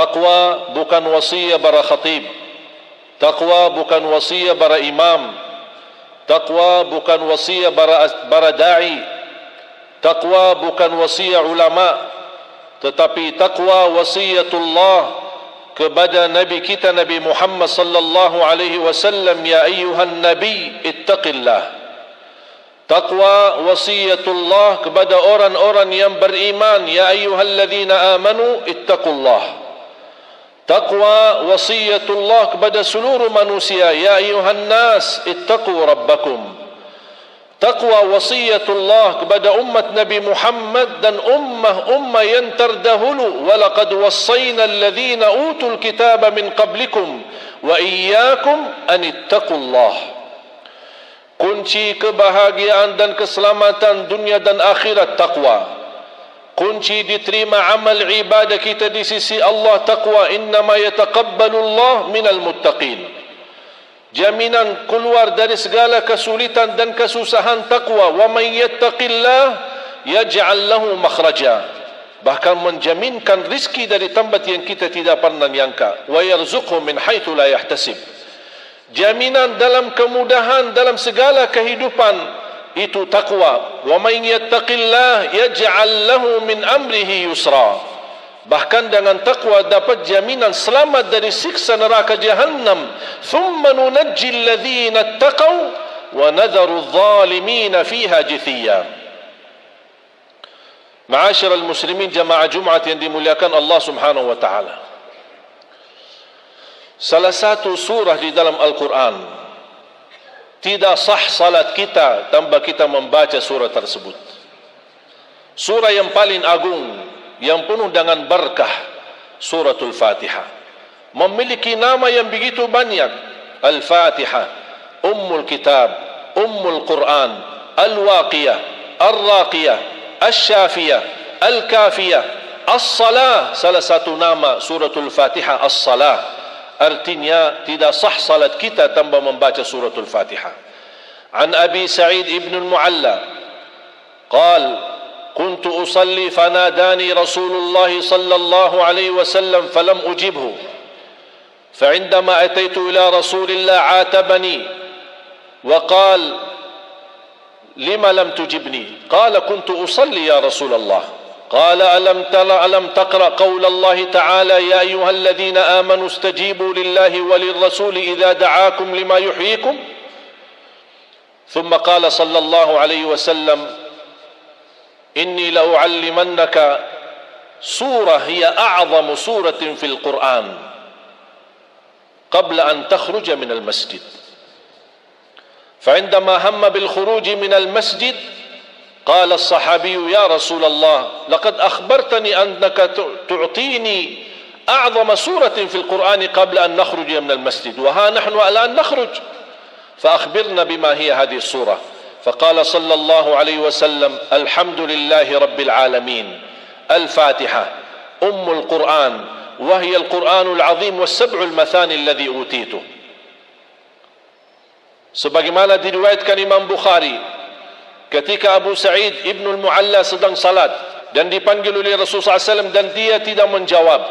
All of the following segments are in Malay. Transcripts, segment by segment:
Taqwa bukan wasiat para khatib. Taqwa bukan wasiat para imam. Taqwa bukan wasiat para da'i. Taqwa bukan wasiat ulama, tetapi taqwa wasiatullah kepada Nabi kita Nabi Muhammad sallallahu alaihi wasallam, ya ayyuhan nabi ittaqillah. Taqwa wasiatullah kepada orang-orang yang beriman, ya ayyuhalladzina amanu ittaqullah. Taqwa wasiatullah kepada seluruh manusia, ya ayyuhan nas ittaqu rabbakum. Taqwa wasiatullah kepada umat Nabi Muhammad dan ummah yang terdahulu. Walaqad wassayna alladhina utul kitaba min qablikum wa iyyakum an ittaqullah. Kunci kebahagiaan dan keselamatan dunia dan akhirat taqwa. Kunci diterima amal ibadah kita di sisi Allah taqwa. Innama yataqabbalu Allah minal muttaqin. Jaminan keluar dari segala kesulitan dan kesusahan taqwa. Wa man yattaqillah yaj'al lahu makhraja. Bahkan menjaminkan rizki dari tempat yang kita tidak pernah nyangka. Wa yarzuqhu min haitsu la yahtasib. Jaminan dalam kemudahan dalam segala kehidupan itu taqwa. Wa man yattaqillah yaj'al lahu min amrihi yusra. Bahkan dengan taqwa dapat jaminan selamat dari siksa neraka jahannam. Thumma nunajji alladhina ittaqaw wa nadharu adh-dhalimina fiha jithiya. Ma'asyiral muslimin jamaah Jumat yang dimuliakan Allah Subhanahu wa taala. Salah satu surah di dalam Al-Quran tidak sah salat kita tanpa kita membaca surah tersebut. Surah yang paling agung, yang penuh dengan berkah, suratul Fatihah, memiliki nama yang begitu banyak. Al-Fatihah, Ummul Kitab, Ummul Quran, Al-Waqiyah, Al-Raqiyah, Al-Syafiyah, Al-Kafiyah, As-Salah. Salah satu nama suratul Fatihah As-Salah. Artinya tidak sah salat kita tanpa membaca suratul Fatihah. An Abi Sa'id ibn al-Mu'alla qala كنت أصلي فناداني رسول الله صلى الله عليه وسلم فلم أجبه فعندما أتيت إلى رسول الله عاتبني وقال لما لم تجبني قال كنت أصلي يا رسول الله قال ألم تقرأ قول الله تعالى يا أيها الذين آمنوا استجيبوا لله وللرسول إذا دعاكم لما يحييكم ثم قال صلى الله عليه وسلم إني لأعلمنك سورة هي أعظم سورة في القرآن قبل أن تخرج من المسجد فعندما هم بالخروج من المسجد قال الصحابي يا رسول الله لقد أخبرتني أنك تعطيني أعظم سورة في القرآن قبل أن نخرج من المسجد وها نحن الآن نخرج فأخبرنا بما هي هذه السورة فقال صلى الله عليه وسلم الحمد لله رب العالمين الفاتحة أم القرآن وهي القرآن العظيم والسبع المثاني الذي أوتيته. Sebagaimana diriwayatkan Imam Bukhari, ketika Abu Sa'id ibn al-Mu'alla sedang salat dan dipanggil oleh Rasulullah SAW dan dia tidak menjawab,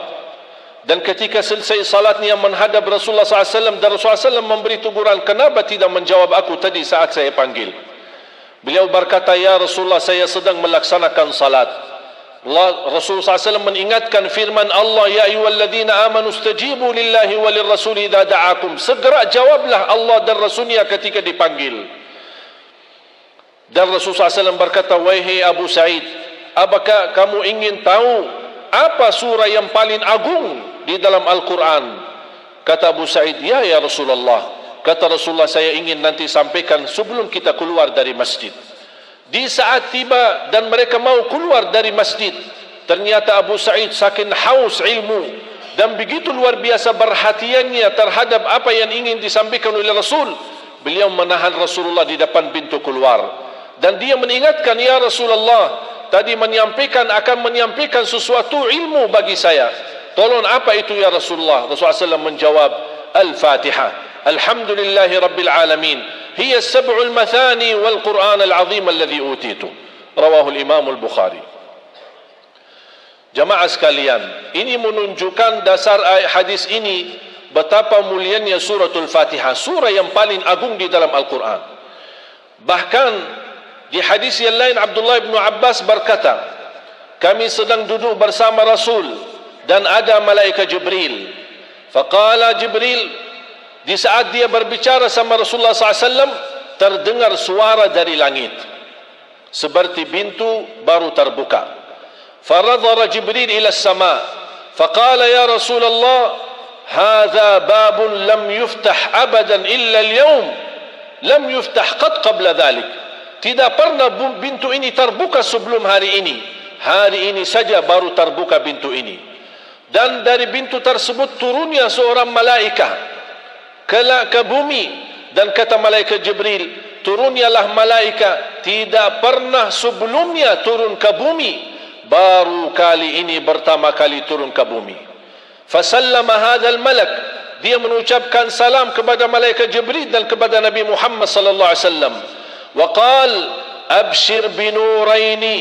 dan ketika selesai salatnya menghadap Rasulullah SAW dan Rasulullah SAW memberi teguran, kenapa tidak menjawab aku tadi saat saya panggil? Beliau berkata, ya Rasulullah, saya sedang melaksanakan salat. Rasulullah SAW mengingatkan firman Allah, ya ayyuhalladzina amanu istajibu lillahi walil rasuli idza da'akum. Segera jawablah Allah dan Rasulnya ketika dipanggil. Dan Rasulullah SAW berkata, wahai Abu Sa'id, apakah kamu ingin tahu apa surah yang paling agung di dalam Al-Quran? Kata Abu Sa'id, ya Rasulullah. Kata Rasulullah, saya ingin nanti sampaikan sebelum kita keluar dari masjid. Di saat tiba dan mereka mau keluar dari masjid, ternyata Abu Sa'id saking haus ilmu dan begitu luar biasa perhatiannya terhadap apa yang ingin disampaikan oleh Rasul, beliau menahan Rasulullah di depan pintu keluar. Dan dia mengingatkan, ya Rasulullah, tadi akan menyampaikan sesuatu ilmu bagi saya. Tolong apa itu ya Rasulullah? Rasulullah SAW menjawab, Al-Fatihah. Alhamdulillahi Rabbil Alamin. Hiya sab'ul mathani wal Qur'an al-azim alladhi utitu. Rawahu al-Imam al-Bukhari. Jamaah sekalian, ini menunjukkan dasar hadis ini betapa mulianya suratul Fatihah, surah yang paling agung di dalam Al-Quran. Bahkan di hadis yang lain Abdullah bin Abbas berkata, kami sedang duduk bersama Rasul dan ada malaikat Jibril. Faqala Jibril, di saat dia berbicara sama Rasulullah SAW, terdengar suara dari langit seperti pintu baru terbuka. Faradhara Jibril ila as-sama, faqala ya Rasulullah, hadha babun lam yuftah abadan illa al-yawm, lam yuftah qad qabla dhalik. Tidak pernah pintu ini terbuka sebelum hari ini. Hari ini saja baru terbuka pintu ini. Dan dari pintu tersebut turunnya seorang malaikat ke bumi, dan kata malaikat Jibril, turunyalah malaikat tidak pernah sebelumnya turun ke bumi, baru kali ini pertama kali turun ke bumi. Fasallama hadzal malak, dia mengucapkan salam kepada malaikat Jibril dan kepada Nabi Muhammad sallallahu alaihi wasallam. Wa qal abshir binuraini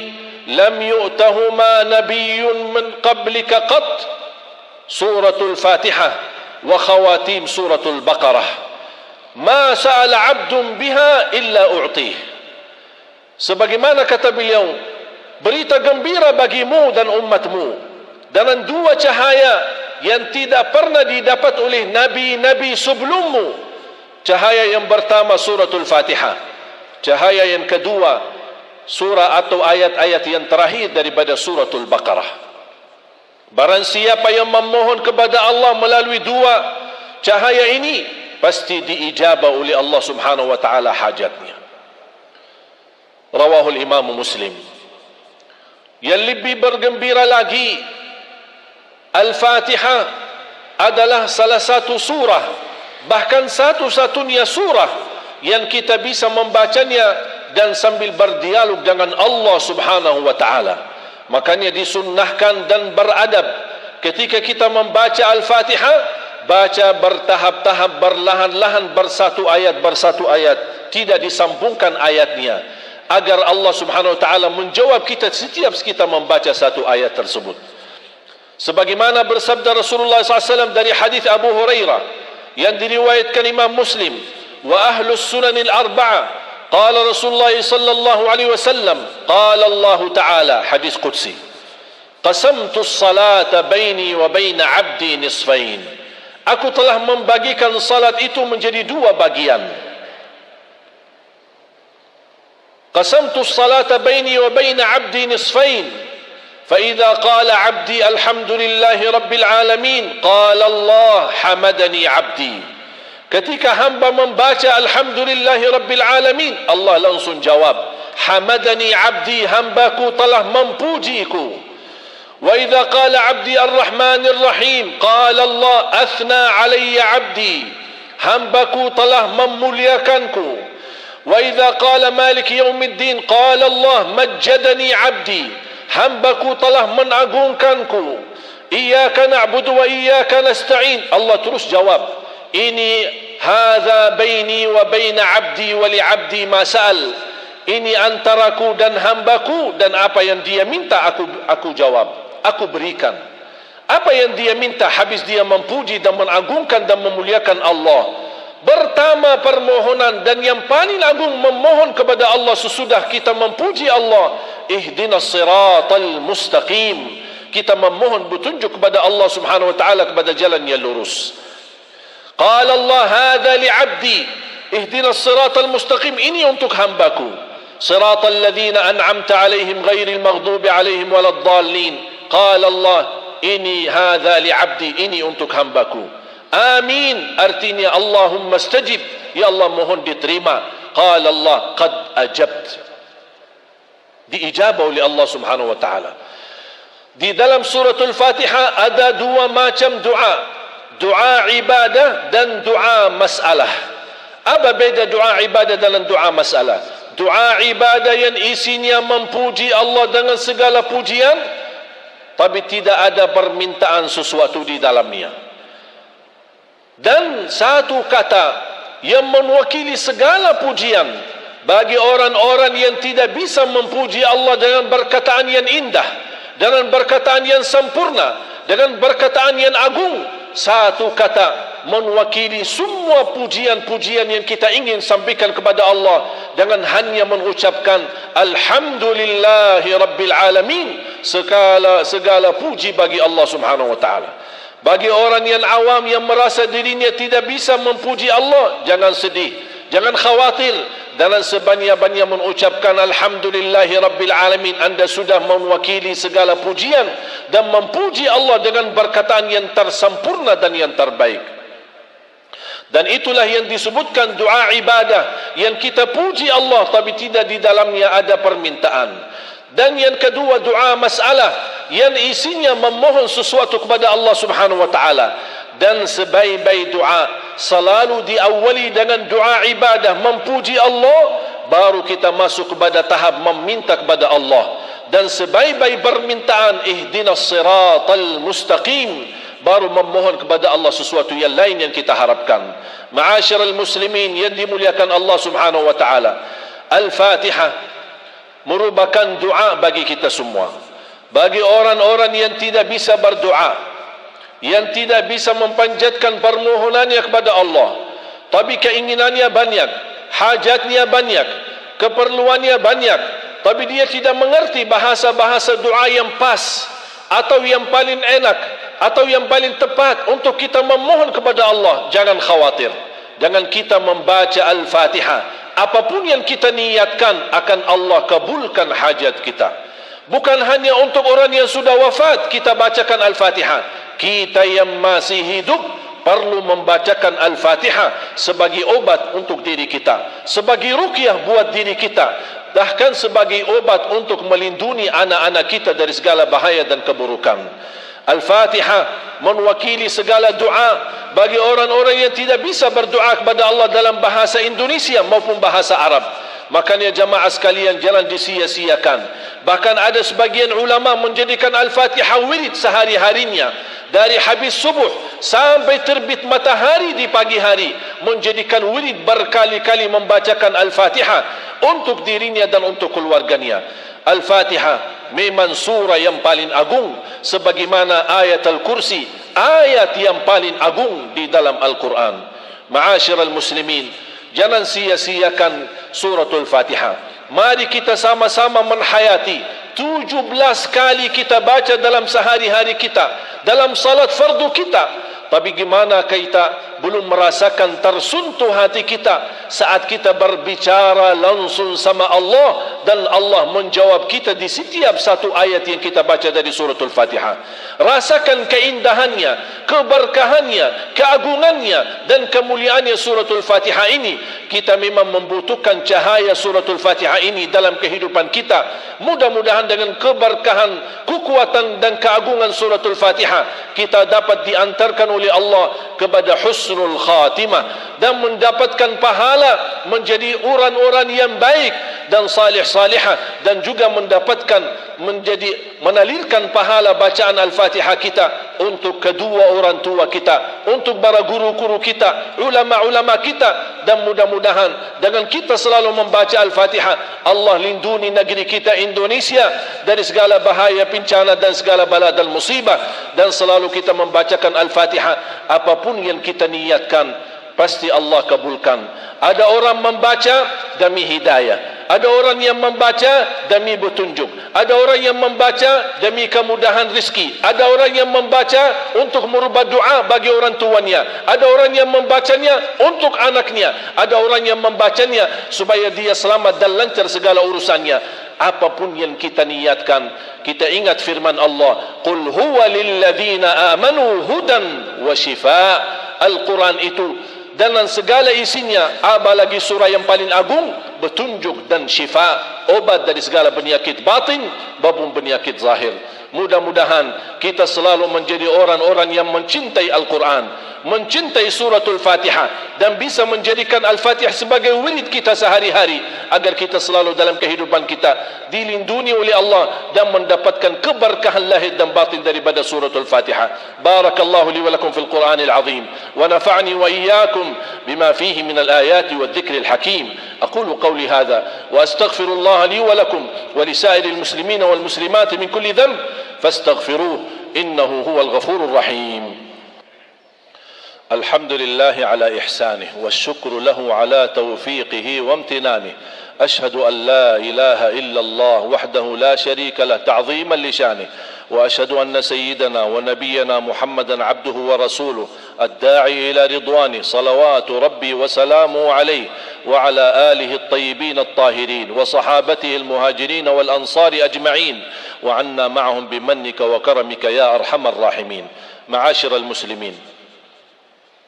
lam yu'tahuma nabiyyun min qablika qat, suratul Fatihah wa khawatim suratul Baqarah. Ma sa'ala 'abdun biha illa u'tih. Sebagaimana kata beliau, berita gembira bagimu dan umatmu dengan dua cahaya yang tidak pernah didapat oleh nabi-nabi sebelummu. Cahaya yang pertama suratul Fatihah, cahaya yang kedua surah atau ayat-ayat yang terakhir daripada suratul Baqarah. Barang siapa yang memohon kepada Allah melalui dua cahaya ini, pasti diijabah oleh Allah Subhanahu wa taala hajatnya. Rawahul Imam Muslim. Yang lebih bergembira lagi, Al-Fatihah adalah salah satu surah, bahkan satu-satunya surah yang kita bisa membacanya dan sambil berdialog dengan Allah Subhanahu wa taala. Makanya disunnahkan dan beradab ketika kita membaca Al-Fatihah, baca bertahap-tahap, berlahan-lahan, bersatu ayat, tidak disambungkan ayatnya, agar Allah Subhanahu wa taala menjawab kita setiap kita membaca satu ayat tersebut. Sebagaimana bersabda Rasulullah SAW dari hadis Abu Hurairah yang diriwayatkan Imam Muslim, wa ahlus sunanil arba'ah, qala Rasulullah sallallahu alaihi wasallam, qala Allah taala, hadis qudsi, qasamtu as-salata baini wa baina 'abdi nisfain. Aku telah membagikan salat itu menjadi dua bagian. Qasamtu as-salata baini wa baina 'abdi nisfain. Fa idza qala 'abdi alhamdulillahi rabbil alamin, qala Allah hamadani 'abdi. Ketika hamba membaca alhamdulillahi rabbil alamin, Allah langsung jawab, hamadani 'abdi, hambaku telah memujiku. Wa idza qala 'abdi ar-rahmanir rahim, qala Allah athna 'alayya 'abdi, hambaku telah memuliakanku. Wa idza qala maliki yaumiddin, qala Allah majjadani 'abdi, hambaku telah mengagungkanku. Iyyaka na'budu wa iyyaka nasta'in, Allah terus jawab, ini hadza baini wa baina 'abdi wa li 'abdi ma sa'al. Ini antaraku dan hambaku, dan apa yang dia minta aku jawab, aku berikan. Apa yang dia minta, habis dia memuji dan mengagungkan dan memuliakan Allah. Pertama permohonan dan yang paling agung memohon kepada Allah sesudah kita memuji Allah, ihdinas siratal mustaqim. Kita memohon petunjuk kepada Allah Subhanahu wa taala kepada jalan yang lurus. Qala Allah hadza li 'abdi, ihdinas siratal mustaqim, ini untuk hambaku. Siratal ladzina an'amta 'alaihim ghairil maghdubi 'alaihim waladdallin. Qala Allah, ini hadza li 'abdi, ini untuk hambaku. Amin, artinya Allahumma stajib, ya Allah mohon diterima. Qala Allah qad ajabt, diijabah oleh Allah Subhanahu wa taala. Di dalam suratul Fatihah ada dua macam doa, doa ibadah dan doa masalah. Apa beda doa ibadah dan doa masalah? Doa ibadah yang isinya memuji Allah dengan segala pujian, tapi tidak ada permintaan sesuatu di dalamnya. Dan satu kata yang mewakili segala pujian bagi orang-orang yang tidak bisa memuji Allah dengan perkataan yang indah, dengan perkataan yang sempurna, dengan perkataan yang agung. Satu kata mewakili semua pujian-pujian yang kita ingin sampaikan kepada Allah, dengan hanya mengucapkan alhamdulillahi rabbil alamin. Segala puji bagi Allah Subhanahu wa taala. Bagi orang yang awam yang merasa dirinya tidak bisa memuji Allah, jangan sedih, jangan khawatir. Dalam sebanyak-banyak mengucapkan alhamdulillahi rabbil alamin, anda sudah mewakili segala pujian dan memuji Allah dengan perkataan yang tersempurna dan yang terbaik. Dan itulah yang disebutkan doa ibadah, yang kita puji Allah tapi tidak di dalamnya ada permintaan. Dan yang kedua, doa masalah yang isinya memohon sesuatu kepada Allah Subhanahu wa taala. Dan sebaik-baik doa selalu diawali dengan doa ibadah, memuji Allah, baru kita masuk kepada tahap meminta kepada Allah. Dan sebaik-baik permintaan ihdinas siratal mustaqim, baru memohon kepada Allah sesuatu yang lain yang kita harapkan. Ma'asyiral muslimin yang dimuliakan Allah Subhanahu wa taala, Al-Fatihah merupakan doa bagi kita semua. Bagi orang-orang yang tidak bisa berdoa, yang tidak bisa mempanjatkan permohonannya kepada Allah, tapi keinginannya banyak, hajatnya banyak, keperluannya banyak, tapi dia tidak mengerti bahasa-bahasa doa yang pas, atau yang paling enak, atau yang paling tepat untuk kita memohon kepada Allah. Jangan khawatir, jangan kita membaca Al-Fatihah, apapun yang kita niatkan akan Allah kabulkan hajat kita. Bukan hanya untuk orang yang sudah wafat kita bacakan Al-Fatihah, kita yang masih hidup perlu membacakan Al-Fatihah sebagai obat untuk diri kita, sebagai ruqyah buat diri kita, bahkan sebagai obat untuk melindungi anak-anak kita dari segala bahaya dan keburukan. Al-Fatihah mewakili segala doa bagi orang-orang yang tidak bisa berdoa kepada Allah dalam bahasa Indonesia maupun bahasa Arab. Makanya jamaah sekalian, jangan disia-siakan. Bahkan ada sebagian ulama menjadikan Al-Fatihah wirid sehari-harinya, dari habis subuh sampai terbit matahari di pagi hari, menjadikan wirid berkali-kali membacakan Al-Fatihah untuk dirinya dan untuk keluarganya. Al-Fatihah memang surah yang paling agung, sebagaimana ayat Al-Kursi, ayat yang paling agung di dalam Al-Quran. Ma'asyiral muslimin, jangan sia-siakan suratul Fatihah. Mari kita sama-sama menghayati 17 kali kita baca dalam sehari-hari kita, dalam salat fardu kita. Tapi gimana kita belum merasakan tersentuh hati kita saat kita berbicara langsung sama Allah, dan Allah menjawab kita di setiap satu ayat yang kita baca dari suratul Fatihah. Rasakan keindahannya, keberkahannya, keagungannya dan kemuliaannya suratul Fatihah ini. Kita memang membutuhkan cahaya suratul Fatihah ini dalam kehidupan kita. Mudah-mudahan dengan keberkahan, kekuatan dan keagungan suratul Fatihah, kita dapat diantarkan oleh Allah kepada husnul khatimah dan mendapatkan pahala menjadi orang-orang yang baik dan salih-salihah, dan juga menalirkan pahala bacaan Al-Fatihah kita untuk kedua orang tua kita, untuk para guru-guru kita, ulama-ulama kita. Dan mudah-mudahan dengan kita selalu membaca Al-Fatihah, Allah lindungi negeri kita Indonesia dari segala bahaya, bencana dan segala bala dan musibah. Dan selalu kita membacakan Al-Fatihah, apapun yang kita niatkan pasti Allah kabulkan. Ada orang membaca demi hidayah, ada orang yang membaca demi petunjuk, ada orang yang membaca demi kemudahan rezeki, ada orang yang membaca untuk merubah doa bagi orang tuanya, ada orang yang membacanya untuk anaknya, ada orang yang membacanya supaya dia selamat dan lancar segala urusannya. Apapun yang kita niatkan, kita ingat firman Allah, qul huwa lilladzina amanu hudan wa shifa. Al-Quran itu dengan segala isinya, apalagi surah yang paling agung, petunjuk dan syifa, obat dari segala penyakit batin maupun penyakit zahir. Mudah-mudahan kita selalu menjadi orang-orang yang mencintai Al-Quran, mencintai suratul Fatihah, dan bisa menjadikan Al-Fatihah sebagai wirid kita sehari-hari, agar kita selalu dalam kehidupan kita dilindungi oleh Allah dan mendapatkan keberkahan lahir dan batin daripada suratul Fatihah. Barakallahu li wa lakum fil Qur'anil azim wa nafa'ni wa iyyakum bima fihi min al-ayati wadh-dhikril hakim. Aqulu qawli hadha wa astaghfirullah li wa lakum wa li sa'iril muslimina wal muslimat min kulli dhanb fastaghfiruhu innahu huwal ghafurur rahim. الحمد لله على إحسانه والشكر له على توفيقه وامتنانه أشهد أن لا إله إلا الله وحده لا شريك له تعظيما لشانه وأشهد أن سيدنا ونبينا محمدا عبده ورسوله الداعي إلى رضوانه صلوات ربي وسلامه عليه وعلى آله الطيبين الطاهرين وصحابته المهاجرين والأنصار أجمعين وعنا معهم بمنك وكرمك يا أرحم الراحمين. معاشر المسلمين,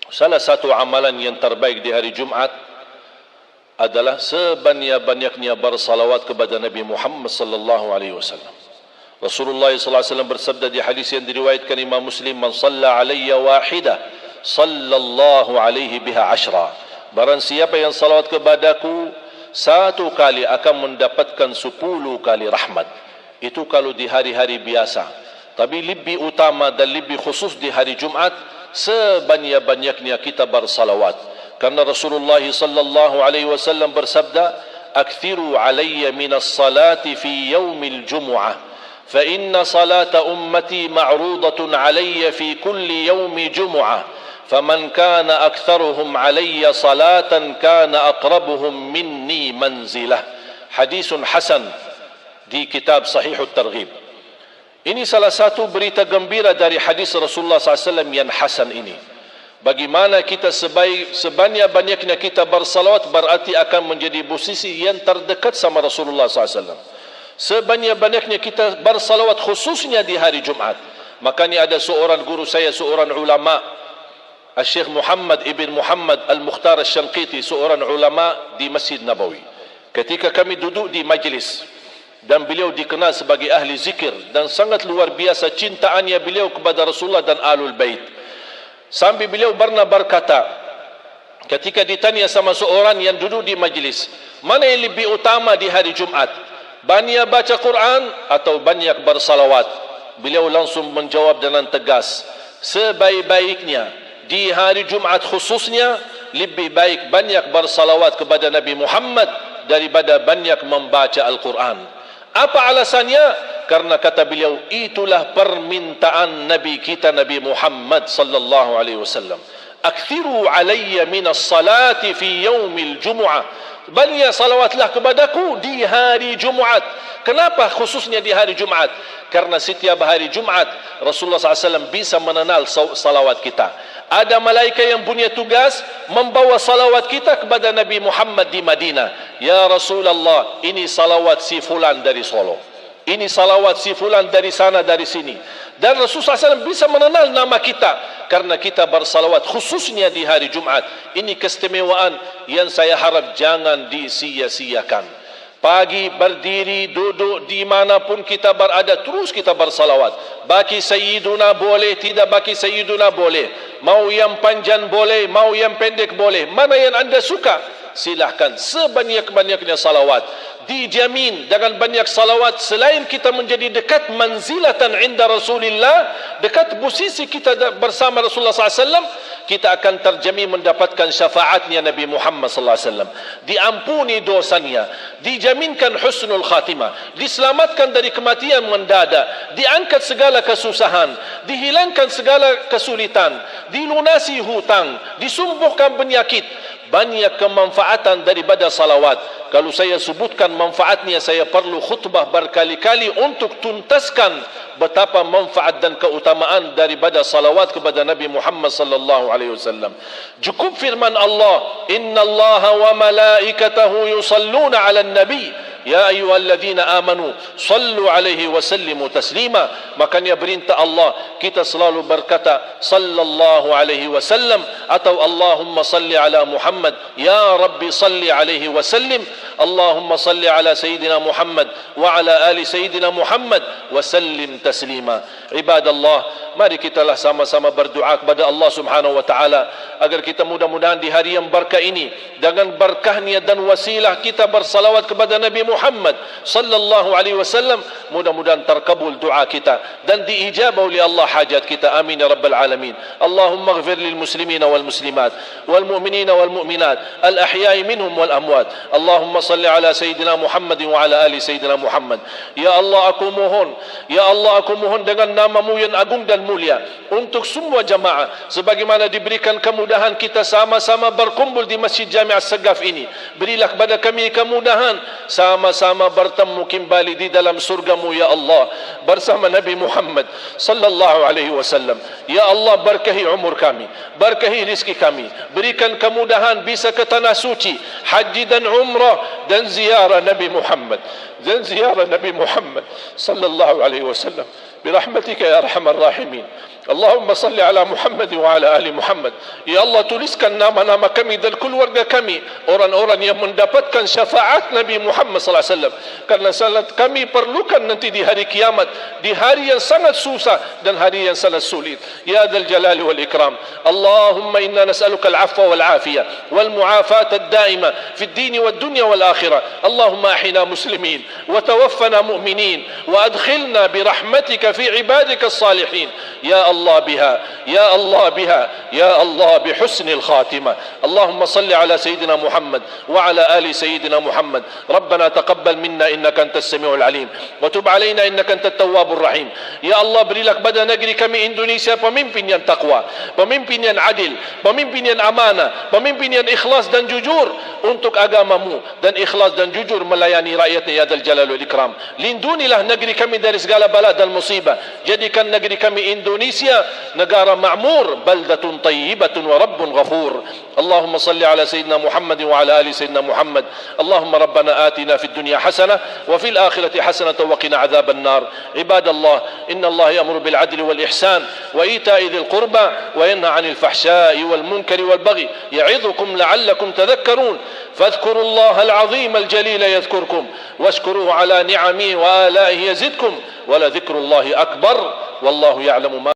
salah satu amalan yang terbaik di hari Jumat adalah sebanyak-banyaknya bersalawat kepada Nabi Muhammad sallallahu alaihi wasallam. Rasulullah sallallahu alaihi wasallam bersabda di hadis yang diriwayatkan Imam Muslim, "Man shalla alayya wahidah, sallallahu alaihi biha ashra." Barang siapa yang salawat kepadaku satu kali akan mendapatkan 10 kali rahmat. Itu kalau di hari-hari biasa. Tapi lebih utama dan lebih khusus di hari Jumat, sebanyak-banyaknya kita bersalawat. Karena Rasulullah sallallahu alaihi wasallam bersabda, "Akthiru alayya minas salati fi yaumil jumu'ah, fa inna salata ummati ma'rudatun alayya fi kulli yaumi jumu'ah, faman kana aktharuhum alayya salatan kana aqrabuhum minni manzilah." Hadisun hasan di kitab Sahihut Targhib. Ini salah satu berita gembira dari hadis Rasulullah SAW yang hasan ini. Bagaimana kita sebanyak-banyaknya kita bersalawat berarti akan menjadi posisi yang terdekat sama Rasulullah SAW. Sebanyak-banyaknya kita bersalawat khususnya di hari Jumat. Makanya ada seorang guru saya, seorang ulama, Syekh Muhammad ibn Muhammad Al-Mukhtar Al-Shanqiti, seorang ulama di Masjid Nabawi. Ketika kami duduk di majlis, dan beliau dikenal sebagai ahli zikir dan sangat luar biasa cintaannya beliau kepada Rasulullah dan Ahlul Bait. Sambil beliau pernah berkata, ketika ditanya sama seorang yang duduk di majlis, mana yang lebih utama di hari Jumat? Banyak baca Quran atau banyak bersalawat? Beliau langsung menjawab dengan tegas, sebaik-baiknya di hari Jumat khususnya lebih baik banyak bersalawat kepada Nabi Muhammad daripada banyak membaca Al-Quran. Apa alasannya? Karena kata beliau, itulah permintaan Nabi kita Nabi Muhammad sallallahu alaihi wasallam. Akthiru alayya minas salati fi yaumil jumu'ah. Banyak salawatlah kepadaku di hari Jumat. Kenapa khususnya di hari Jumat? Karena setiap hari Jumat Rasulullah SAW bisa mengenal salawat kita. Ada malaikat yang punya tugas membawa salawat kita kepada Nabi Muhammad di Madinah. Ya Rasulullah, ini salawat si fulan dari Solo, ini salawat si fulan dari sana dari sini. Dan Rasulullah SAW bisa mengenal nama kita karena kita bersalawat khususnya di hari Jumat. Ini keistimewaan yang saya harap jangan disia-siakan. Pagi berdiri, duduk dimanapun kita berada, terus kita bersalawat. Baki Sayyiduna boleh, tidak baki Sayyiduna boleh. Mau yang panjang boleh, mau yang pendek boleh. Mana yang anda suka, silahkan. Sebanyak-banyaknya salawat. Dijamin dengan banyak salawat, selain kita menjadi dekat manzilatan inda Rasulillah, dekat posisi kita bersama Rasulullah SAW, kita akan terjamin mendapatkan syafaatnya Nabi Muhammad SAW. Diampuni dosanya, dijaminkan husnul khatimah, diselamatkan dari kematian mendadak, diangkat segala kesusahan, dihilangkan segala kesulitan, dilunasi hutang, disembuhkan penyakit. Banyak kemanfaatan daripada salawat. Kalau saya sebutkan manfaatnya, saya perlu khutbah berkali-kali untuk tuntaskan betapa manfaat dan keutamaan daripada salawat kepada Nabi Muhammad sallallahu alaihi wasallam. Cukup firman Allah, "Innallaha wa malaikatahu yusalluna 'alan nabi ya ayyuhalladzina amanu sallu alaihi wa sallimu taslima. Makanya perintah Allah kita selalu berkata sallallahu alaihi wasallam atau Allahumma salli ala Muhammad, ya Rabbi salli alaihi wa sallim. Allahumma salli ala Sayyidina Muhammad wa ala ali Sayyidina Muhammad wa sallim taslima. Ibadallah, mari kitalah sama-sama berdoa kepada Allah Subhanahu wa taala agar kita mudah-mudahan di hari yang berkah ini dengan berkahnya dan wasilah kita bersalawat kepada Nabi Muhammad sallallahu alaihi wasallam, mudah-mudahan terkabul doa kita dan diijabah oleh Allah hajat kita. Amin ya rabbal alamin. Allahumma ighfir lil muslimina wal muslimat wal mu'minina wal mu'minat al ahya'i minhum wal amwat. Allahumma salli ala Sayyidina Muhammad wa ala ali Sayyidina Muhammad. Ya Allah, aku mohon, ya Allah, aku mohon dengan nama-Mu yang agung dan mulia untuk semua jamaah sebagaimana diberikan kemudahan kita sama-sama berkumpul di Masjid Jami' As-Sagaf ini. Berilah kepada kami kemudahan sama-sama bertemu kembali di dalam surga-Mu ya Allah bersama Nabi Muhammad sallallahu alaihi wasallam. Ya Allah, berkahi umur kami, berkahi rizki kami, berikan kemudahan bisa ke tanah suci, haji dan umrah dan ziarah Nabi Muhammad sallallahu alaihi wasallam birahmatika ya arhamar rahimin. Allahumma salli ala Muhammad wa ala ali Muhammad. Ya Allah, tuliskan nama-nama kami dan keluarga kami orang-orang yang mendapatkan syafaat Nabi Muhammad sallallahu alaihi wasallam, karena salat kami perlukan nanti di hari kiamat, di hari yang sangat susah dan hari yang sangat sulit. Ya dzal jalali wal ikram. Allahumma inna nas'aluka al-'afwa wal 'afiyah wal mu'afata ad-da'ima fi ad-din wad dunya wal akhirah. Allahumma ahyina muslimin wa tawaffana mu'minin wa adkhilna bi rahmatika fi 'ibadika as-salihin. Ya الله بها يا الله بها يا الله بحسن الخاتمة. اللهم صل على سيدنا محمد وعلى آل سيدنا محمد. ربنا تقبل منا إنك أنت السميع العليم وتب علينا إنك أنت التواب الرحيم. يا الله, berilah kepada negeri kami Indonesia pemimpin yang takwa, pemimpin yang adil, pemimpin yang amanah, pemimpin yang ikhlas dan jujur untuk agama-Mu dan ikhlas dan jujur melayani rakyatnya ya dzal jalal wal ikram. Lindunilah negeri kami dari segala bala dan musibah. Jadikan negeri kami Indonesia negara ma'mur, baldatun tayyibatun wa rabbun ghafur. Allahumma salli ala Sayyidina Muhammad wa ala ali Sayyidina Muhammad. Allahumma rabbana atina fid dunya hasanah wa fil akhirati hasanah wa qina adzaban nar. Ibadallah, inna Allah ya'muru bil adli wal ihsan wa ita'i dhil qurba wa yanha 'anil fahsya'i wal munkari wal baghi ya'idhukum la'allakum tadhakkarun. فاذكروا الله العظيم الجليل يذكركم واشكروه على نعمه وآلائه يزدكم ولذكر الله أكبر والله يعلم ما